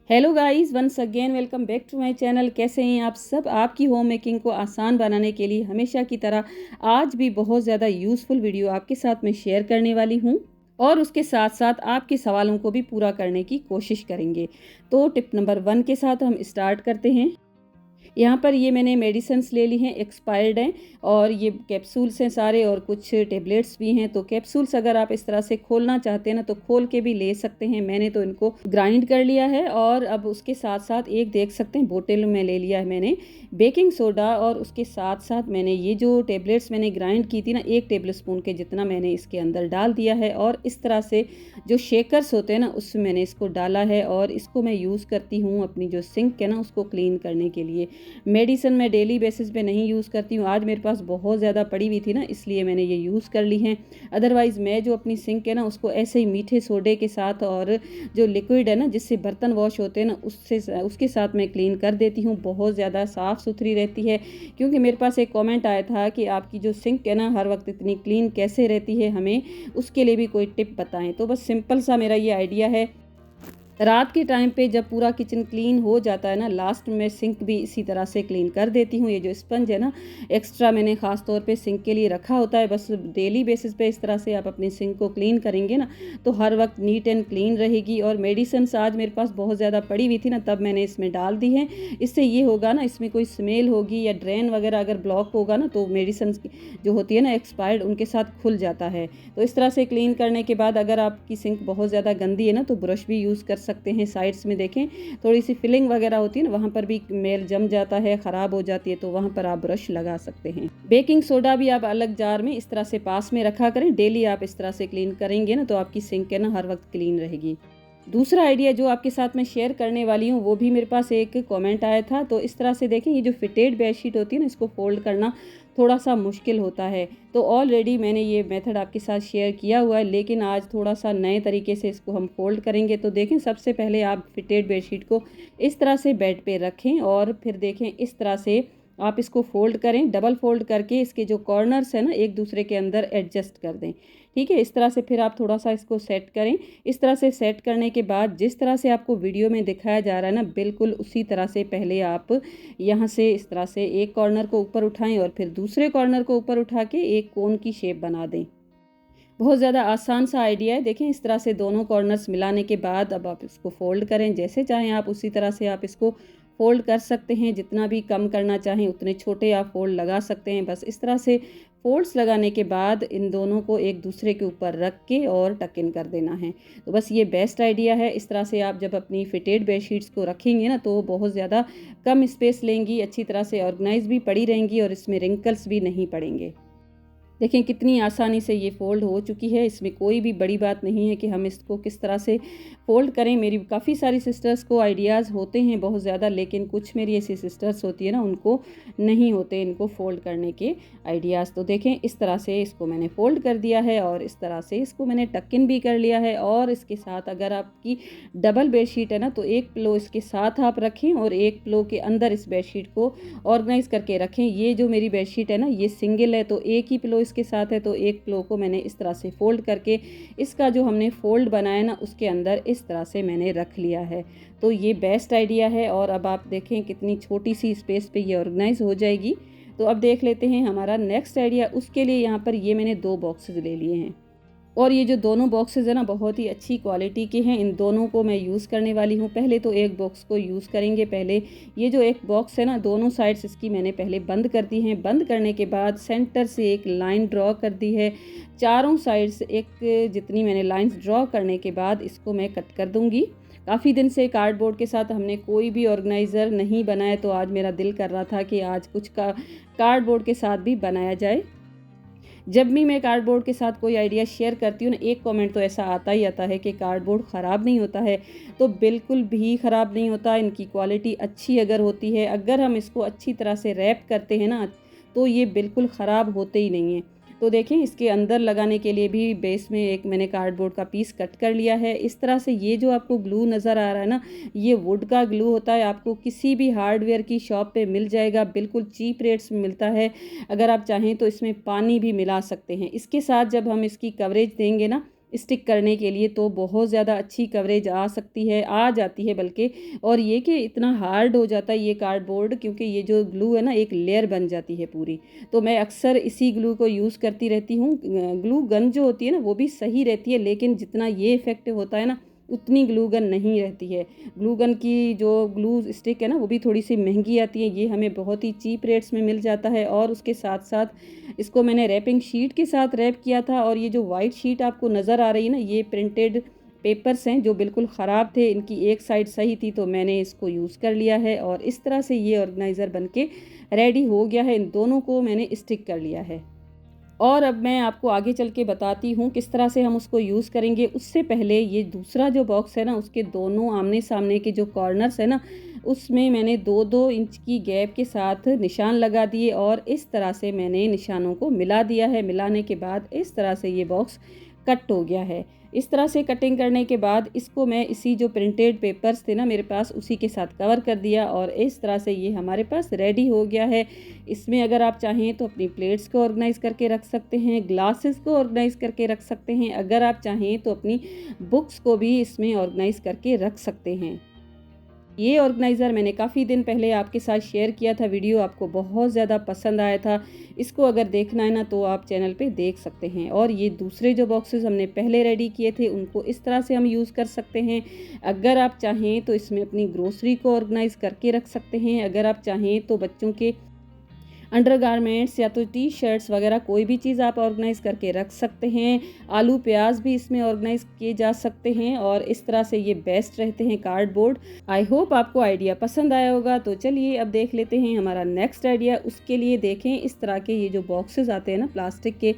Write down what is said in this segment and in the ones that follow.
Hello guys, once again welcome back to my channel. कैसे हैं आप सब। आपकी होम मेकिंग को आसान बनाने के लिए हमेशा की तरह आज भी बहुत ज़्यादा यूज़फुल वीडियो आपके साथ में शेयर करने वाली हूं और उसके साथ साथ आपके सवालों को भी पूरा करने की कोशिश करेंगे। तो टिप नंबर 1 के साथ हम स्टार्ट करते हैं। यहाँ पर ये मैंने मेडिसिन्स ले ली हैं, एक्सपायर्ड हैं और ये कैप्सूल्स हैं सारे और कुछ टेबलेट्स भी हैं। तो कैप्सूल्स अगर आप इस तरह से खोलना चाहते हैं ना तो खोल के भी ले सकते हैं। मैंने तो इनको ग्राइंड कर लिया है और अब उसके साथ साथ एक देख सकते हैं बोतल में ले लिया है मैंने बेकिंग सोडा और उसके साथ साथ मैंने ये जो टेबलेट्स मैंने ग्राइंड की थी ना 1 टेबल स्पून के जितना मैंने इसके अंदर डाल दिया है और इस तरह से जो शेकर्स होते हैं ना उसमें मैंने इसको डाला है और इसको मैं यूज़ करती हूँ अपनी जो सिंक है ना उसको क्लीन करने के लिए। मेडिसिन मैं डेली बेसिस पे नहीं यूज़ करती हूँ। आज मेरे पास बहुत ज़्यादा पड़ी हुई थी ना इसलिए मैंने ये यूज़ कर ली हैं। अदरवाइज़ मैं जो अपनी सिंक है ना उसको ऐसे ही मीठे सोडे के साथ और जो लिक्विड है ना जिससे बर्तन वॉश होते हैं ना उसके साथ मैं क्लीन कर देती हूँ। बहुत ज़्यादा साफ़ सुथरी रहती है। क्योंकि मेरे पास एक कमेंट आया था कि आपकी जो सिंक है ना हर वक्त इतनी क्लीन कैसे रहती है, हमें उसके लिए भी कोई टिप बताएं। तो बस सिंपल सा मेरा ये आइडिया है। रात के टाइम पे जब पूरा किचन क्लीन हो जाता है ना लास्ट में सिंक भी इसी तरह से क्लीन कर देती हूँ। ये जो स्पंज है ना एक्स्ट्रा मैंने ख़ास तौर पे सिंक के लिए रखा होता है। बस डेली बेसिस पे इस तरह से आप अपनी सिंक को क्लीन करेंगे ना तो हर वक्त नीट एंड क्लीन रहेगी। और मेडिसिन आज मेरे पास बहुत ज़्यादा पड़ी हुई थी ना तब मैंने इसमें डाल दी है। इससे ये होगा ना इसमें कोई स्मेल होगी या ड्रेन वगैरह अगर ब्लॉक होगा ना तो मेडिसिन जो होती है ना एक्सपायर्ड उनके साथ खुल जाता है। तो इस तरह से क्लीन करने के बाद अगर आपकी सिंक बहुत ज़्यादा गंदी है ना तो ब्रश भी यूज़ कर सकते हैं। साइड्स में देखें थोड़ी सी फिलिंग वगैरह होती है ना वहाँ पर भी मेल जम जाता है, ख़राब हो जाती है, तो वहाँ पर आप ब्रश लगा सकते हैं। बेकिंग सोडा भी आप अलग जार में इस तरह से पास में रखा करें। डेली आप इस तरह से क्लीन करेंगे ना तो आपकी सिंक है ना हर वक्त क्लीन रहेगी। दूसरा आइडिया जो आपके साथ मैं शेयर करने वाली हूँ वो भी मेरे पास एक कमेंट आया था। तो इस तरह से देखें ये जो फिटेड बेडशीट होती है ना इसको फोल्ड करना थोड़ा सा मुश्किल होता है। तो ऑलरेडी मैंने ये मेथड आपके साथ शेयर किया हुआ है लेकिन आज थोड़ा सा नए तरीके से इसको हम फोल्ड करेंगे। तो देखें सबसे पहले आप फिटेड बेडशीट को इस तरह से बेड पे रखें और फिर देखें इस तरह से आप इसको फोल्ड करें। डबल फोल्ड करके इसके जो कॉर्नर्स हैं ना एक दूसरे के अंदर एडजस्ट कर दें। ठीक है, इस तरह से फिर आप थोड़ा सा इसको सेट करें। इस तरह से सेट करने के बाद जिस तरह से आपको वीडियो में दिखाया जा रहा है ना बिल्कुल उसी तरह से पहले आप यहाँ से इस तरह से एक कॉर्नर को ऊपर उठाएं और फिर दूसरे कॉर्नर को ऊपर उठा के एक कोन की शेप बना दें। बहुत ज़्यादा आसान सा आइडिया है। देखें इस तरह से दोनों कॉर्नर्स मिलाने के बाद अब आप इसको फोल्ड करें। जैसे चाहें आप उसी तरह से आप इसको फोल्ड कर सकते हैं। जितना भी कम करना चाहें उतने छोटे आप फोल्ड लगा सकते हैं। बस इस तरह से फोल्ड्स लगाने के बाद इन दोनों को एक दूसरे के ऊपर रख के और टक इन कर देना है। तो बस ये बेस्ट आइडिया है। इस तरह से आप जब अपनी फिटेड बेडशीट्स को रखेंगे ना तो बहुत ज़्यादा कम स्पेस लेंगी, अच्छी तरह से ऑर्गेनाइज भी पड़ी रहेंगी और इसमें रिंकल्स भी नहीं पड़ेंगे। देखें कितनी आसानी से ये फ़ोल्ड हो चुकी है। इसमें कोई भी बड़ी बात नहीं है कि हम इसको किस तरह से फ़ोल्ड करें। मेरी काफ़ी सारी सिस्टर्स को आइडियाज़ होते हैं बहुत ज़्यादा, लेकिन कुछ मेरी ऐसी सिस्टर्स होती है ना उनको नहीं होते इनको फ़ोल्ड करने के आइडियाज़। तो देखें इस तरह से इसको मैंने फ़ोल्ड कर दिया है और इस तरह से इसको मैंने टक इन भी कर लिया है। और इसके साथ अगर आपकी डबल बेडशीट है ना तो एक पिलो इसके साथ आप रखें और एक पिलो के अंदर इस बेडशीट को ऑर्गेनाइज़ करके रखें। ये जो मेरी बेडशीट है ना ये सिंगल है तो एक ही पिलो इसके साथ है, तो एक पिलो को मैंने इस तरह से फोल्ड करके इसका जो हमने फोल्ड बनाया ना उसके अंदर इस तरह से मैंने रख लिया है। तो ये बेस्ट आइडिया है। और अब आप देखें कितनी छोटी सी स्पेस पे ये ऑर्गेनाइज हो जाएगी। तो अब देख लेते हैं हमारा नेक्स्ट आइडिया। उसके लिए यहाँ पर ये मैंने 2 बॉक्सेस ले लिए हैं और ये जो दोनों बॉक्सेस है ना बहुत ही अच्छी क्वालिटी के हैं। इन दोनों को मैं यूज़ करने वाली हूँ। पहले तो एक बॉक्स को यूज़ करेंगे। पहले ये जो एक बॉक्स है ना दोनों साइड्स इसकी मैंने पहले बंद कर दी हैं। बंद करने के बाद सेंटर से एक लाइन ड्रॉ कर दी है। चारों साइड्स एक जितनी मैंने लाइंस ड्रॉ करने के बाद इसको मैं कट कर दूँगी। काफ़ी दिन से कार्डबोर्ड के साथ हमने कोई भी ऑर्गेनाइज़र नहीं बनाया तो आज मेरा दिल कर रहा था कि आज कुछ का कार्डबोर्ड के साथ भी बनाया जाए। जब भी मैं कार्डबोर्ड के साथ कोई आइडिया शेयर करती हूँ ना एक कमेंट तो ऐसा आता ही आता है कि कार्डबोर्ड ख़राब नहीं होता है। तो बिल्कुल भी ख़राब नहीं होता। इनकी क्वालिटी अच्छी अगर होती है, अगर हम इसको अच्छी तरह से रैप करते हैं ना तो ये बिल्कुल ख़राब होते ही नहीं हैं। तो देखें इसके अंदर लगाने के लिए भी बेस में एक मैंने कार्डबोर्ड का पीस कट कर लिया है। इस तरह से ये जो आपको ग्लू नज़र आ रहा है ना ये वुड का ग्लू होता है। आपको किसी भी हार्डवेयर की शॉप पे मिल जाएगा, बिल्कुल चीप रेट्स में मिलता है। अगर आप चाहें तो इसमें पानी भी मिला सकते हैं। इसके साथ जब हम इसकी कवरेज देंगे ना स्टिक करने के लिए तो बहुत ज़्यादा अच्छी कवरेज आ जाती है बल्कि। और ये कि इतना हार्ड हो जाता है ये कार्डबोर्ड, क्योंकि ये जो ग्लू है ना एक लेयर बन जाती है पूरी। तो मैं अक्सर इसी ग्लू को यूज़ करती रहती हूँ। ग्लू गन जो होती है ना वो भी सही रहती है, लेकिन जितना ये इफ़ेक्टिव होता है ना उतनी ग्लू गन नहीं रहती है। ग्लू गन की जो ग्लू स्टिक है ना वो भी थोड़ी सी महंगी आती है, ये हमें बहुत ही चीप रेट्स में मिल जाता है। और उसके साथ साथ इसको मैंने रैपिंग शीट के साथ रैप किया था। और ये जो वाइट शीट आपको नज़र आ रही है ना, ये प्रिंटेड पेपर्स हैं जो बिल्कुल ख़राब थे, इनकी एक साइड सही थी तो मैंने इसको यूज़ कर लिया है। और इस तरह से ये ऑर्गेनाइज़र बनके रेडी हो गया है। इन दोनों को मैंने स्टिक कर लिया है। और अब मैं आपको आगे चल के बताती हूँ किस तरह से हम उसको यूज़ करेंगे। उससे पहले ये दूसरा जो बॉक्स है ना उसके दोनों आमने सामने के जो कॉर्नर्स है ना उसमें मैंने 2-2 इंच की गैप के साथ निशान लगा दिए और इस तरह से मैंने निशानों को मिला दिया है। मिलाने के बाद इस तरह से ये बॉक्स कट हो गया है। इस तरह से कटिंग करने के बाद इसको मैं इसी जो प्रिंटेड पेपर्स थे ना मेरे पास उसी के साथ कवर कर दिया और इस तरह से ये हमारे पास रेडी हो गया है। इसमें अगर आप चाहें तो अपनी प्लेट्स को ऑर्गेनाइज़ करके रख सकते हैं, ग्लासेस को ऑर्गेनाइज़ करके रख सकते हैं, अगर आप चाहें तो अपनी बुक्स को भी इसमें ऑर्गेनाइज़ करके रख सकते हैं। ये ऑर्गेनाइज़र मैंने काफ़ी दिन पहले आपके साथ शेयर किया था वीडियो, आपको बहुत ज़्यादा पसंद आया था। इसको अगर देखना है ना तो आप चैनल पे देख सकते हैं। और ये दूसरे जो बॉक्सेस हमने पहले रेडी किए थे उनको इस तरह से हम यूज़ कर सकते हैं। अगर आप चाहें तो इसमें अपनी ग्रोसरी को ऑर्गेनाइज़ करके रख सकते हैं, अगर आप चाहें तो बच्चों के अंडरगारमेंट्स या तो टी शर्ट्स वगैरह कोई भी चीज़ आप ऑर्गेनाइज़ करके रख सकते हैं। आलू प्याज भी इसमें ऑर्गेनाइज़ किए जा सकते हैं और इस तरह से ये बेस्ट रहते हैं कार्डबोर्ड। आई होप आपको आइडिया पसंद आया होगा। तो चलिए अब देख लेते हैं हमारा नेक्स्ट आइडिया। उसके लिए देखें इस तरह के ये जो बॉक्सेस आते हैं ना प्लास्टिक के,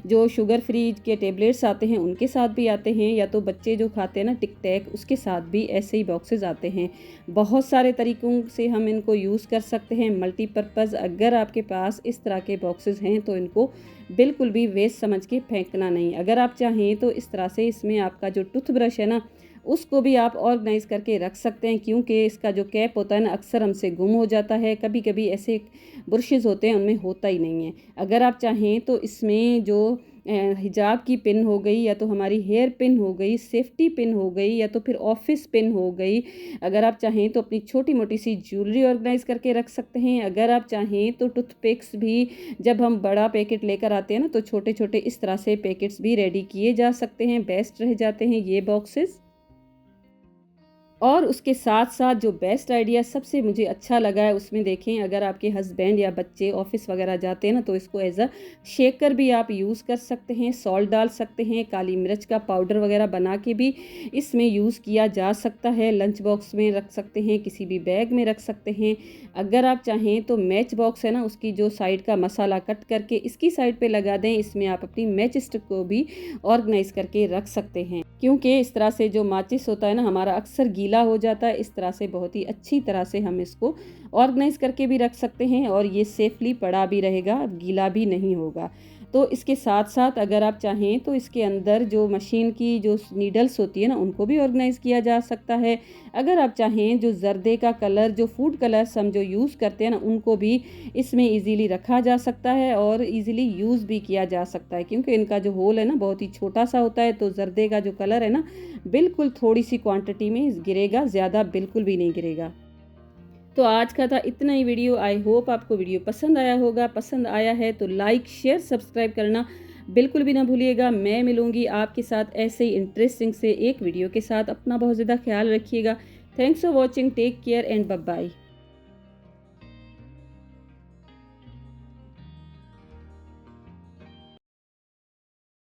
जो शुगर फ्री के टेबलेट्स आते हैं उनके साथ भी आते हैं, या तो बच्चे जो खाते हैं ना टिक टैक उसके साथ भी ऐसे ही बॉक्सेस आते हैं। बहुत सारे तरीक़ों से हम इनको यूज़ कर सकते हैं मल्टीपर्पज़। अगर आपके पास इस तरह के बॉक्सेस हैं तो इनको बिल्कुल भी वेस्ट समझ के फेंकना नहीं। अगर आप चाहें तो इस तरह से इसमें आपका जो टूथब्रश है ना उसको भी आप ऑर्गेनाइज़ करके रख सकते हैं, क्योंकि इसका जो कैप होता है ना अक्सर हमसे गुम हो जाता है। कभी कभी ऐसे ब्रशेज़ होते हैं उनमें होता ही नहीं है। अगर आप चाहें तो इसमें जो हिजाब की पिन हो गई, या तो हमारी हेयर पिन हो गई, सेफ्टी पिन हो गई, या तो फिर ऑफिस पिन हो गई, अगर आप चाहें तो अपनी छोटी मोटी सी ज्वेलरी ऑर्गेनाइज़ करके रख सकते हैं। अगर आप चाहें तो टूथपिक्स भी, जब हम बड़ा पैकेट लेकर आते हैं ना तो छोटे छोटे इस तरह से पैकेट्स भी रेडी किए जा सकते हैं, बेस्ट रह जाते हैं ये बॉक्सेस। और उसके साथ साथ जो बेस्ट आइडिया सबसे मुझे अच्छा लगा है उसमें देखें, अगर आपके हस्बैंड या बच्चे ऑफिस वगैरह जाते हैं ना तो इसको एज अ शेकर भी आप यूज़ कर सकते हैं, सॉल्ट डाल सकते हैं, काली मिर्च का पाउडर वगैरह बना के भी इसमें यूज़ किया जा सकता है। लंच बॉक्स में रख सकते हैं, किसी भी बैग में रख सकते हैं। अगर आप चाहें तो मैच बॉक्स है ना उसकी जो साइड का मसाला कट करके इसकी साइड पर लगा दें, इसमें आप अपनी मैच स्टिक को भी ऑर्गेनाइज करके रख सकते हैं, क्योंकि इस तरह से जो माचिस होता है ना हमारा अक्सर गीला हो जाता है। इस तरह से बहुत ही अच्छी तरह से हम इसको ऑर्गेनाइज करके भी रख सकते हैं और ये सेफली पड़ा भी रहेगा, गीला भी नहीं होगा। तो इसके साथ साथ अगर आप चाहें तो इसके अंदर जो मशीन की जो नीडल्स होती है ना उनको भी ऑर्गेनाइज किया जा सकता है। अगर आप चाहें जो जर्दे का कलर, जो फूड कलर्स हम जो यूज़ करते हैं ना उनको भी इसमें इजीली रखा जा सकता है और इजीली यूज़ भी किया जा सकता है, क्योंकि इनका जो होल है ना बहुत ही छोटा सा होता है। तो जर्दे का जो कलर है ना बिल्कुल थोड़ी सी क्वांटिटी में गिरेगा, ज़्यादा बिल्कुल भी नहीं गिरेगा। तो आज का था इतना ही वीडियो। आई होप आपको वीडियो पसंद आया होगा। पसंद आया है तो लाइक शेयर सब्सक्राइब करना बिल्कुल भी ना भूलिएगा। मैं मिलूँगी आपके साथ ऐसे ही इंटरेस्टिंग से एक वीडियो के साथ। अपना बहुत ज़्यादा ख्याल रखिएगा। Thanks for watching, take care and bye bye.